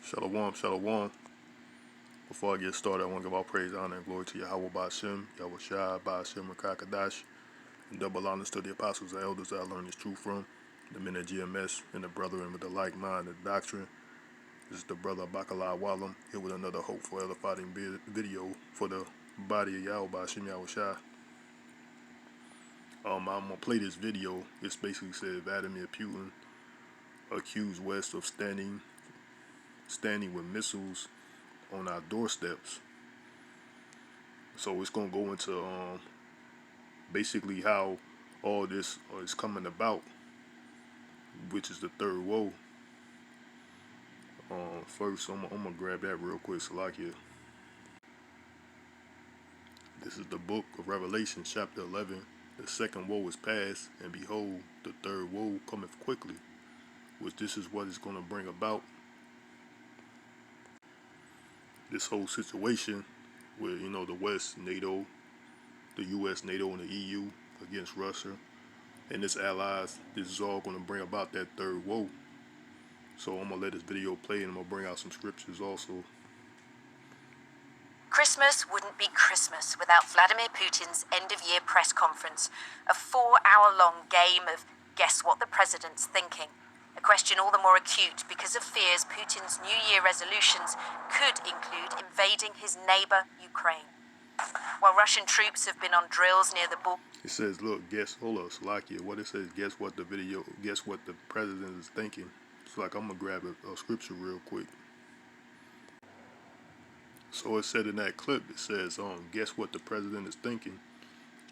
Shalom, shalom. Before I get started, I want to give all praise, honor, and glory to YAHAWAHSHI, YAHAWAHSHI, Ba'ashem, Rakakadash, and double honors to the apostles and elders that I learned this truth from, the men at GMS, and the brethren with the like mind and doctrine. This is the brother Bakallah Walam, here with another hopeful, edifying video for the body of Yahweh, Ba'ashem, YAHAWAHSHI. I'm going to play this video. It basically said Vladimir Putin accused West of standing with missiles on our doorsteps. So it's going to go into basically how all this is coming about, which is the third woe. First, I'm going to grab that real quick, Salakia. This is the book of Revelation, chapter 11. The second woe is past, and behold, the third woe cometh quickly, which this is what is going to bring about. This whole situation with, the West, NATO, the U.S., NATO, and the EU against Russia and its allies, this is all going to bring about that third woe. So I'm going to let this video play, and I'm going to bring out some scriptures also. Christmas wouldn't be Christmas without Vladimir Putin's end-of-year press conference, a 4-hour-long game of guess what the president's thinking. A question all the more acute because of fears Putin's New Year resolutions could include invading his neighbor, Ukraine. While Russian troops have been on drills near the border. It says, look, hold up, Salakia. What it says, guess what the president is thinking. It's like, I'm going to grab a scripture real quick. So it said in that clip, it says, guess what the president is thinking.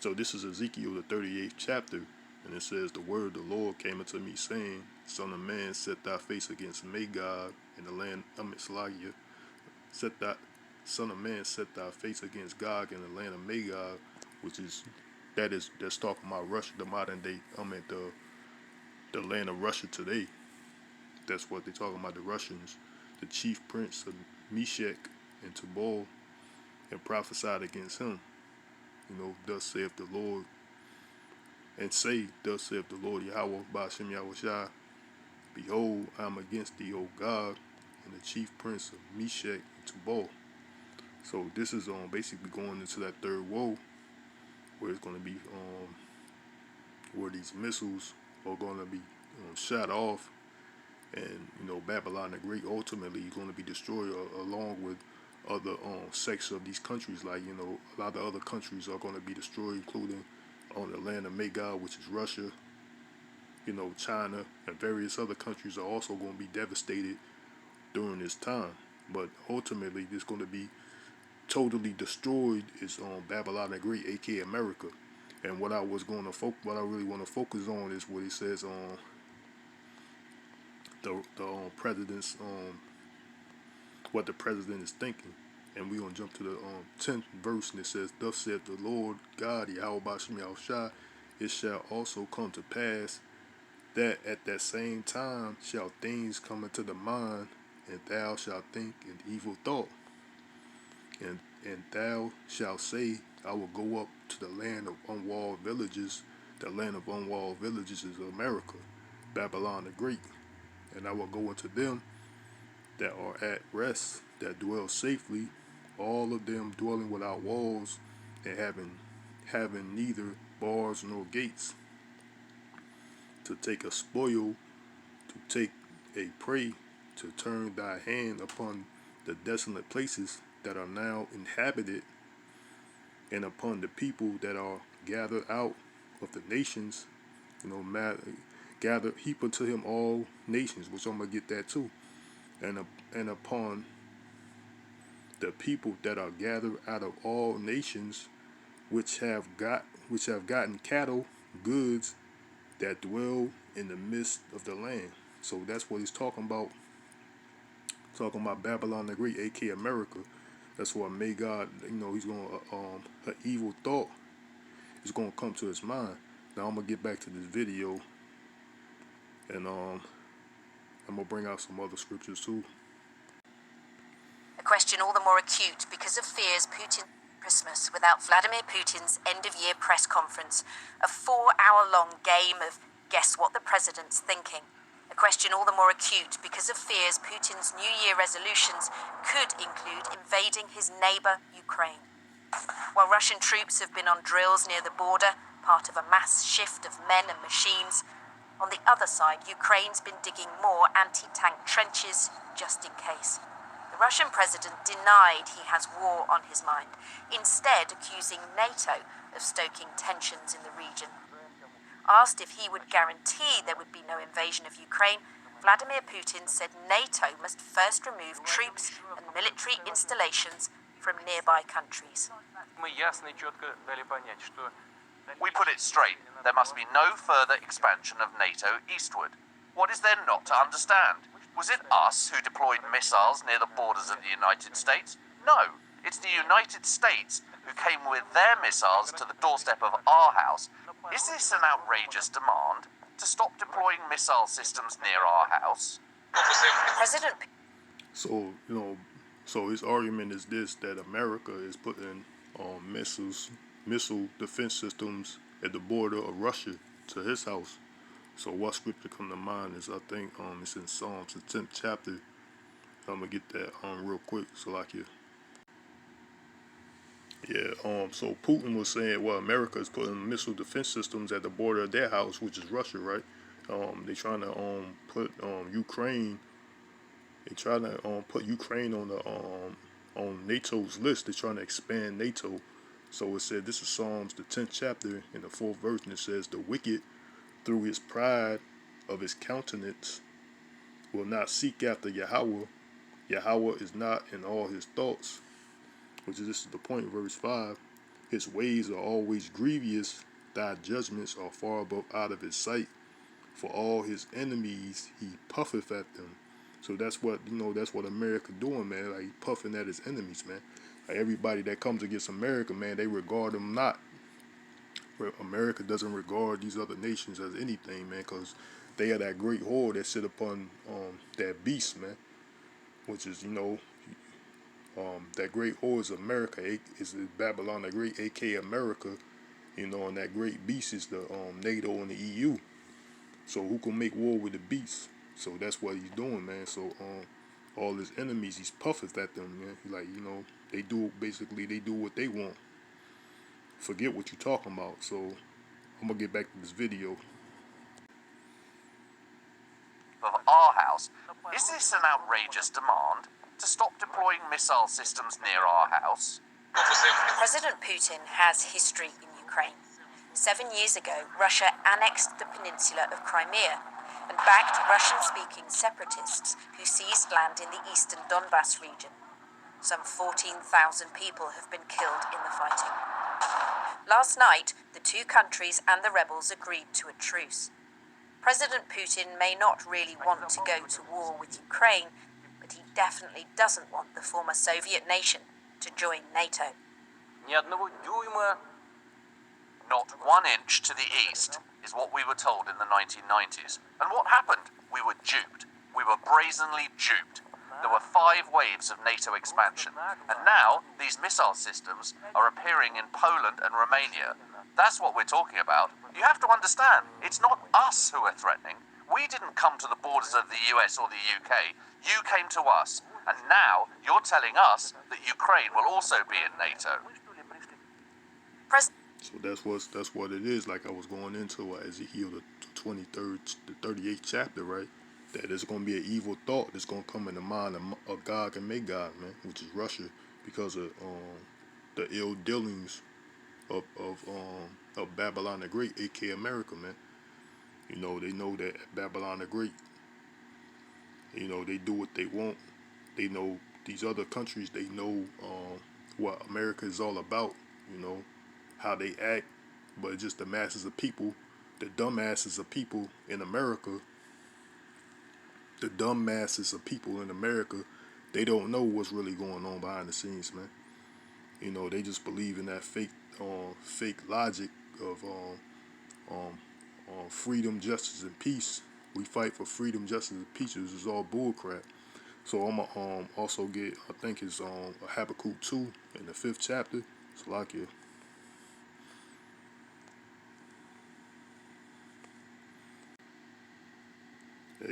So this is Ezekiel, the 38th chapter. And it says, the word of the Lord came unto me, saying, Son of man, set thy face against Magog in the land, Salakia. Son of man, set thy face against Gog in the land of Magog, that's talking about Russia, the modern day, the land of Russia today. That's what they're talking about, the Russians. The chief prince of Meshech and Tubal, and prophesied against him. Thus saith the Lord, and say, thus saith the Lord Yahweh, Ba'ashem YAHAWAHSHI, behold, I am against thee, O God, and the chief prince of Meshech and Tubal. So this is basically going into that third woe, where it's going to be where these missiles are going to be shot off, and Babylon the Great ultimately is going to be destroyed along with other sects of these countries. Like a lot of other countries are going to be destroyed, including on the land of Magog, which is Russia. China and various other countries are also going to be devastated during this time. But ultimately, it's going to be totally destroyed is Babylon the Great, aka America. And what I really want to focus on is what it says on the president's what the president is thinking. And we're gonna jump to the 10th verse, and it says, thus saith the Lord God, Yahweh Ba'ashem YAHAWAHSHI, it shall also come to pass that at that same time shall things come into the mind, and thou shalt think an evil thought. And thou shalt say, I will go up to the land of unwalled villages. The land of unwalled villages is America, Babylon the Great. And I will go into them that are at rest, that dwell safely, all of them dwelling without walls, and having neither bars nor gates, to take a spoil, to take a prey, to turn thy hand upon the desolate places that are now inhabited, and upon the people that are gathered out of the nations, heap unto him all nations, which I'm gonna get that too, and upon the people that are gathered out of all nations, which have gotten cattle, goods, that dwell in the midst of the land. So that's what he's talking about. Talking about Babylon the Great, aka America. That's why Magog, he's gonna an evil thought is gonna come to his mind. Now I'm gonna get back to this video, and I'm gonna bring out some other scriptures too. A question all the more acute because of fears Putin Christmas without Vladimir Putin's end-of-year press conference, a 4-hour-long game of guess what the president's thinking. A question all the more acute because of fears Putin's New Year resolutions could include invading his neighbour, Ukraine. While Russian troops have been on drills near the border, part of a mass shift of men and machines, on the other side, Ukraine's been digging more anti-tank trenches just in case. The Russian president denied he has war on his mind, instead accusing NATO of stoking tensions in the region. Asked if he would guarantee there would be no invasion of Ukraine, Vladimir Putin said NATO must first remove troops and military installations from nearby countries. We put it straight. There must be no further expansion of NATO eastward. What is there not to understand? Was it us who deployed missiles near the borders of the United States? No, it's the United States who came with their missiles to the doorstep of our house. Is this an outrageous demand to stop deploying missile systems near our house? President So, so his argument is this, that America is putting missile defense systems at the border of Russia to his house. So what scripture come to mind is, I think it's in Psalms, the 10th chapter. I'm gonna get that real quick, so like you. Yeah, so Putin was saying, well, America is putting missile defense systems at the border of their house, which is Russia, right? They trying to put Ukraine. They trying to put Ukraine on the on NATO's list. They're trying to expand NATO. So it said, this is Psalms, the 10th chapter, in the 4th verse, and it says, the wicked, through his pride of his countenance, will not seek after Yahawah. Yahawah is not in all his thoughts. Which is, this is the point, verse 5. His ways are always grievous, thy judgments are far above out of his sight. For all his enemies he puffeth at them. So that's what, that's what America doing, man. Like, he puffing at his enemies, man. Like, everybody that comes against America, man, they regard them not. America doesn't regard these other nations as anything, man, because they are that great whore that sit upon that beast, man. Which is, that great whore is America, is Babylon the Great, aka America, and that great beast is the NATO and the EU. So who can make war with the beast? So that's what he's doing, man. So all his enemies, he's puffeth at them, man. Like, they do what they want. Forget what you're talking about. So I'm gonna get back to this video. Of our house, is this an outrageous demand to stop deploying missile systems near our house? President Putin has history in Ukraine. 7 years ago, Russia annexed the peninsula of Crimea and backed Russian-speaking separatists who seized land in the eastern Donbass region. Some 14,000 people have been killed in the fighting. Last night, the two countries and the rebels agreed to a truce. President Putin may not really want to go to war with Ukraine, but he definitely doesn't want the former Soviet nation to join NATO. Not 1 inch to the east is what we were told in the 1990s. And what happened? We were duped. We were brazenly duped. There were 5 waves of NATO expansion, and now these missile systems are appearing in Poland and Romania. That's what we're talking about. You have to understand, it's not us who are threatening. We didn't come to the borders of the US or the UK. You came to us, and now you're telling us that Ukraine will also be in NATO. So that's what it is. Like I was going into Ezekiel the 23rd, the 38th chapter, right? That there's going to be an evil thought that's going to come in the mind of Gog and Magog, man, which is Russia, because of the ill dealings of Babylon the Great, aka America, man. They know that Babylon the Great, they do what they want. They know these other countries, they know what America is all about, how they act, but just the masses of people, the dumb masses of people in America, they don't know what's really going on behind the scenes, man. They just believe in that fake logic of freedom, justice, and peace. We fight for freedom, justice, and peace. This is all bullcrap. So I'm gonna also get, I think it's Habakkuk 2 in the 5th chapter. So like it.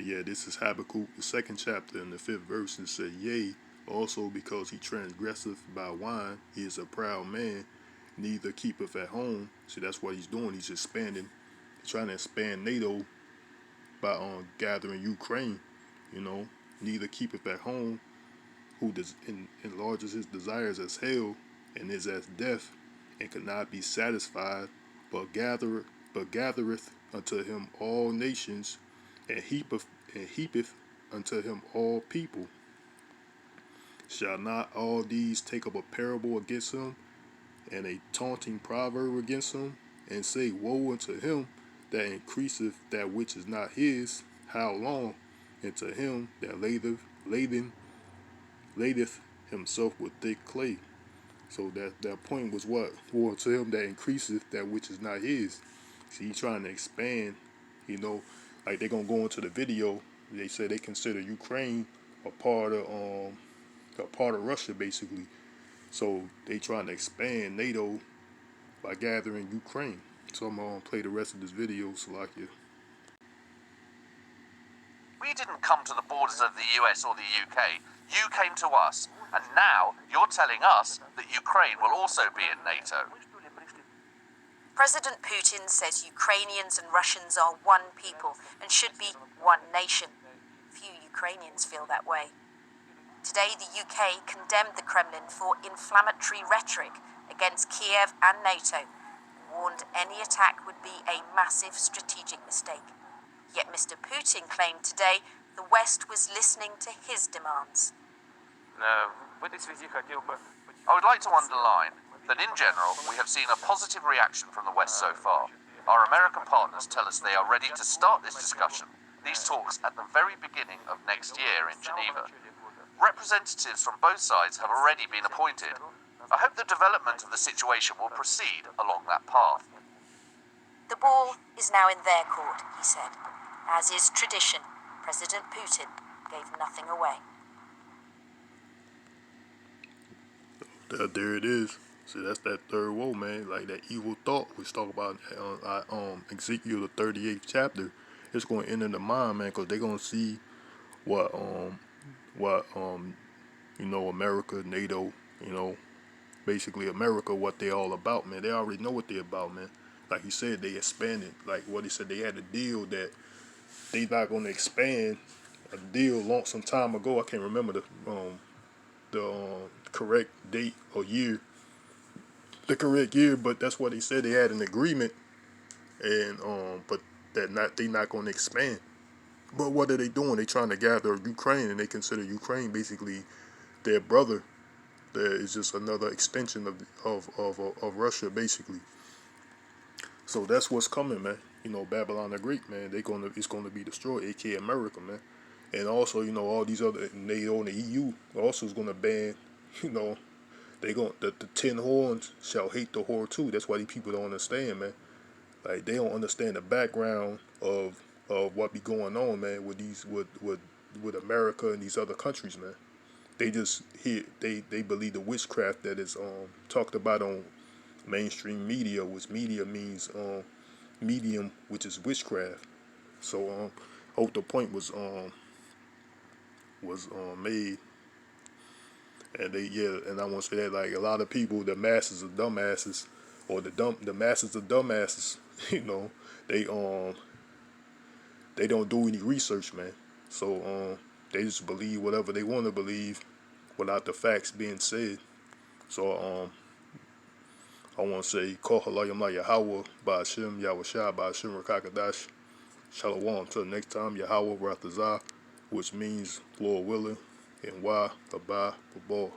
Yeah, this is Habakkuk, the 2nd chapter, and the 5th verse. It said, Yea, also because he transgresseth by wine, he is a proud man, neither keepeth at home. See, that's what he's doing. He's expanding. He's trying to expand NATO by gathering Ukraine. You know, neither keepeth at home, who enlarges his desires as hell, and is as death, and cannot be satisfied, but gathereth unto him all nations, and heapeth unto him all people. Shall not all these take up a parable against him, and a taunting proverb against him, and say, Woe unto him that increaseth that which is not his, how long? And to him that ladeth himself with thick clay. So that point was what? Woe unto him that increaseth that which is not his. See, he's trying to expand, you know, like they're gonna go into the video. They say they consider Ukraine a part of Russia, basically. So they trying to expand NATO by gathering Ukraine. So I'm gonna play the rest of this video, Salakia. We didn't come to the borders of the US or the UK. You came to us. And now you're telling us that Ukraine will also be in NATO. President Putin says Ukrainians and Russians are one people and should be one nation. Few Ukrainians feel that way. Today, the UK condemned the Kremlin for inflammatory rhetoric against Kiev and NATO, and warned any attack would be a massive strategic mistake. Yet Mr. Putin claimed today the West was listening to his demands. I would like to underline that in general, we have seen a positive reaction from the West so far. Our American partners tell us they are ready to start this discussion, these talks at the very beginning of next year in Geneva. Representatives from both sides have already been appointed. I hope the development of the situation will proceed along that path. The ball is now in their court, he said. As is tradition, President Putin gave nothing away. There it is. See, that's that third woe, man. Like that evil thought we talk about Ezekiel the 38th chapter. It's going to enter the mind, man, because they're going to see what America, NATO, basically America, what they all about, man. They already know what they're about, man. Like he said, they expanded. Like what he said, they had a deal that they not going to expand. A deal long some time ago. I can't remember the correct date or year. The correct year, but that's what they said. They had an agreement, and but they not going to expand. But what are they doing? They trying to gather Ukraine, and they consider Ukraine basically their brother. There is just another extension of Russia, basically. So that's what's coming, man. Babylon the Great, man. It's gonna be destroyed, aka America, man. And also, all these other NATO and the EU also is gonna ban, the 10 horns shall hate the whore too. That's why these people don't understand, man. Like they don't understand the background of what be going on, man, with America and these other countries, man. They just they believe the witchcraft that is talked about on mainstream media, which media means medium, which is witchcraft. So I hope the point was made. And and I want to say that, like, a lot of people, the masses of dumbasses, or the masses of dumbasses, they don't do any research, man. So they just believe whatever they want to believe without the facts being said. So I want to say, Kol Halayim La Yahawah, Ba'ashem, YAHAWAHSHI, Ba'ashem Rakakadash, Shalom. Until next time, Yahawah Ratazah, which means Lord willing, and Yah, Abba, Babal.